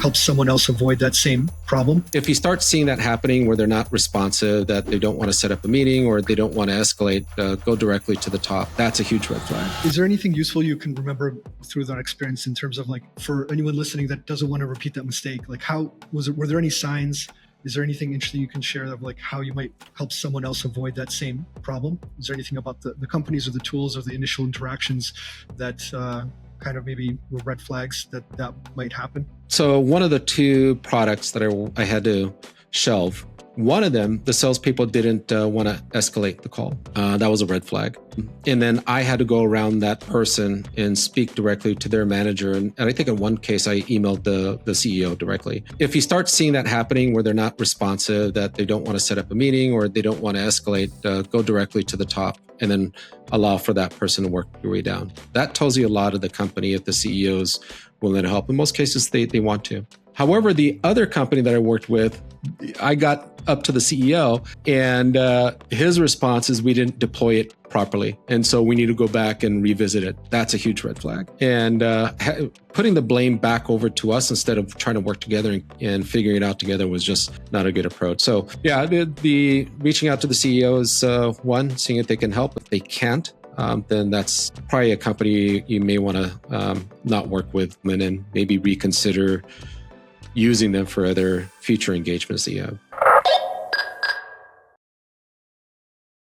help someone else avoid that same problem? If you start seeing that happening where they're not responsive, that they don't want to set up a meeting or they don't want to escalate, go directly to the top. That's a huge red flag. Is there anything useful you can remember through that experience in terms of, like, for anyone listening that doesn't want to repeat that mistake, like were there any signs? Is there anything interesting you can share of, like, how you might help someone else avoid that same problem? Is there anything about the companies or the tools or the initial interactions that kind of maybe were red flags that might happen? So one of the two products that I had to shelve, one of them, the salespeople didn't want to escalate the call. That was a red flag. And then I had to go around that person and speak directly to their manager. And I think in one case, I emailed the CEO directly. If you start seeing that happening where they're not responsive, that they don't want to set up a meeting or they don't want to escalate, go directly to the top and then allow for that person to work your way down. That tells you a lot of the company if the CEO's willing to help. In most cases, they want to. However, the other company that I worked with, I got up to the CEO and his response is we didn't deploy it properly. And so we need to go back and revisit it. That's a huge red flag. And putting the blame back over to us instead of trying to work together and figuring it out together was just not a good approach. So yeah, the reaching out to the CEO is one, seeing if they can help. If they can't, then that's probably a company you may want to not work with and then maybe reconsider using them for other future engagements that you have.